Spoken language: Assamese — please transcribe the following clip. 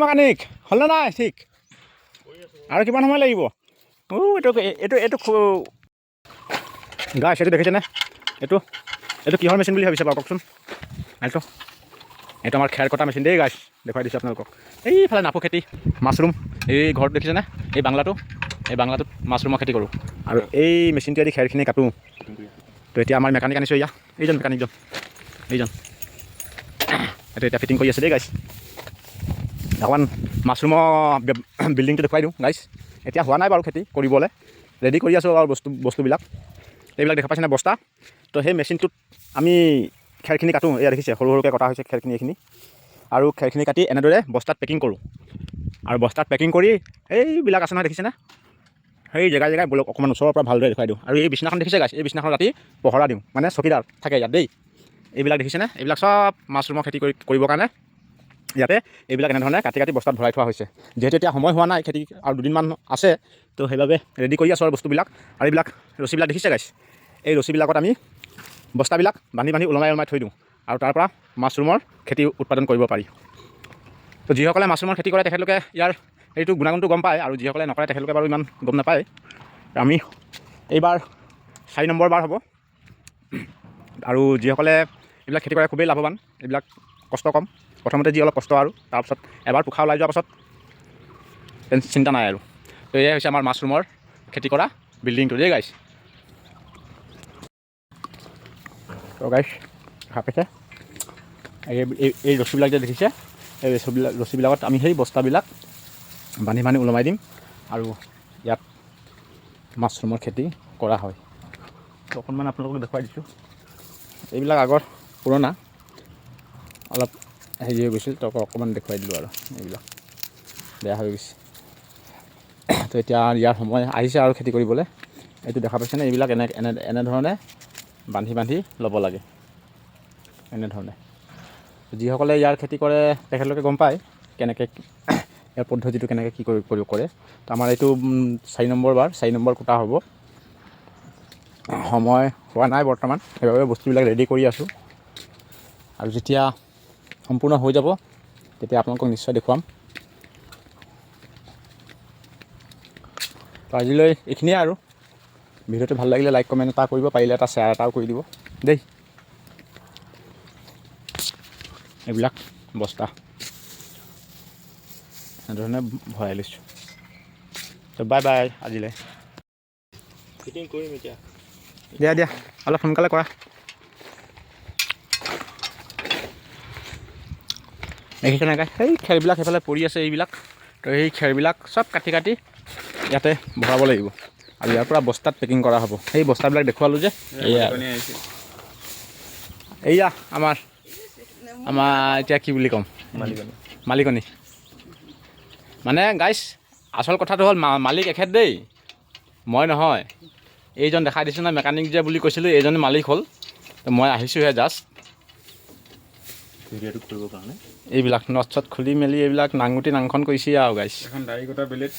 মেকানিক হ'লনে নাই ঠিক আৰু কিমান সময় লাগিব এইটো গাইছ এইটো দেখিছেনে এইটো কিহৰ মেচিন বুলি ভাবিছে বাৰু কওকচোন এইটো আমাৰ খেৰ কটা মেচিন দেই গাইছ দেখুৱাই দিছোঁ আপোনালোকক এইফালে নাফু খেতি মাছৰুম এই ঘৰত দেখিছেনে এই বাংলাটোত মাছৰুমৰ খেতি কৰোঁ আৰু এই মেচিনটোৱেদি খেৰখিনি কাটোঁ তো এতিয়া আমাৰ মেকানিক আনিছোঁ এইজন মেকানিকজন এইটো এতিয়া ফিটিং কৰি আছে দেই গাইছ অকণমান মাছৰুমৰ বিল্ডিংটো দেখুৱাই দিওঁ গাইছ এতিয়া হোৱা নাই বাৰু খেতি কৰিবলৈ ৰেডি কৰি আছোঁ আৰু বস্তুবিলাক এইবিলাক দেখা পাইছেনে বস্তা তো সেই মেচিনটোত আমি খেৰখিনি কাটোঁ এয়া দেখিছে সৰু সৰুকৈ কটা হৈছে খেৰখিনি এইখিনি আৰু খেৰখিনি কাটি এনেদৰে বস্তাত পেকিং কৰোঁ আৰু বস্তাত পেকিং কৰি এইবিলাক আছে নহয় দেখিছেনে সেই জেগাই অকণমান ওচৰৰ পৰা ভালদৰে দেখুৱাই দিওঁ আৰু এই বিছনাখন দেখিছে গাইছ এই বিছনাখন ৰাতি পহৰা দিওঁ মানে চকীদাৰ থাকে ইয়াত দেই এইবিলাক দেখিছেনে এইবিলাক চব মাছৰুমৰ খেতি কৰিবৰ কাৰণে ইয়াতে এইবিলাক এনেধৰণে কাটি বস্তাত ভৰাই থোৱা হৈছে যিহেতু এতিয়া সময় হোৱা নাই খেতি আৰু দুদিনমান আছে তো সেইবাবে ৰেডি কৰি আছোঁ আৰু বস্তুবিলাক আৰু এইবিলাক ৰছীবিলাক দেখিছে গাইছ এই ৰছীবিলাকত আমি বস্তাবিলাক বান্ধি ওলমাই থৈ দিওঁ আৰু তাৰ পৰা মাছৰুমৰ খেতি উৎপাদন কৰিব পাৰি তো যিসকলে মাছৰুমৰ খেতি কৰে তেখেতলোকে ইয়াৰ এইটো গুণাগুণটো গম পায় আৰু যিসকলে নকৰে তেখেতলোকে বাৰু ইমান গম নাপায় আমি এইবাৰ 4 নম্বৰ বাৰ হ'ব আৰু যিসকলে এইবিলাক খেতি কৰে খুবেই লাভৱান এইবিলাক কষ্ট কম প্ৰথমতে যি অলপ কষ্ট আৰু তাৰপিছত এবাৰ পোখা ওলাই যোৱাৰ পাছত চিন্তা নাই আৰু তো এয়াই হৈছে আমাৰ মাছৰুমৰ খেতি কৰা বিল্ডিংটো দেই গাইছ তো গাইছ দেখা পাইছে এই ৰছীবিলাক যে দেখিছে এই ৰছীবিলাকত আমি সেই বস্তাবিলাক বান্ধি ওলমাই দিম আৰু ইয়াত মাছৰুমৰ খেতি কৰা হয় তো অকণমান আপোনালোকক দেখুৱাই দিছোঁ এইবিলাক আগৰ পুৰণা অলপ হেৰি হৈ গৈছিল তো অকণমান দেখুৱাই দিলোঁ আৰু এইবিলাক বেয়া হৈ গৈছে তো এতিয়া ইয়াৰ সময় আহিছে আৰু খেতি কৰিবলৈ এইটো দেখা পাইছেনে এইবিলাক এনেধৰণে বান্ধি ল'ব লাগে এনেধৰণে যিসকলে ইয়াৰ খেতি কৰে তেখেতলোকে গম পায় কেনেকৈ ইয়াৰ পদ্ধতিটো কেনেকৈ কি কৰে তো আমাৰ এইটো 4 নম্বৰ বাৰ 4 নম্বৰ কুটা হ'ব সময় হোৱা নাই বৰ্তমান সেইবাবে বস্তুবিলাক ৰেডি কৰি আছোঁ আৰু যেতিয়া সম্পূৰ্ণ হৈ যাব তেতিয়া আপোনালোকক নিশ্চয় দেখুৱাম তো আজিলৈ এইখিনিয়ে আৰু ভিডিঅ'টো ভাল লাগিলে লাইক কমেণ্ট এটা কৰিব পাৰিলে এটা শ্বেয়াৰ এটাও কৰি দিব দেই এইবিলাক বস্তা এনেধৰণে ভৰাই লৈছোঁ তো বাই আজিলৈ ফিটিং কৰিম এতিয়া দিয়া অলপ সোনকালে কৰা দেখিছেনে সেই খেৰবিলাক সেইফালে পৰি আছে এইবিলাক তো সেই খেৰবিলাক চব কাটি ইয়াতে ভৰাব লাগিব আৰু ইয়াৰ পৰা বস্তাত পেকিং কৰা হ'ব সেই বস্তাবিলাক দেখুৱালোঁ যে এয়া আমাৰ এতিয়া কি বুলি ক'ম মালিকনী মানে গাইছ আচল কথাটো হ'ল মালিক এখেত দেই মই নহয় এইজন দেখাই দিছোঁ না মেকানিক যে বুলি কৈছিলোঁ এইজনে মালিক হ'ল তো মই আহিছোঁহে জাষ্ট ভিডিঅ'টো কৰিবৰ কাৰণে এইবিলাক নট চট খুলি মেলি এইবিলাক নাংগুটি নাংখন কৰিছে আৰু গাইছ এখন দাড়ি কটা বেলেগ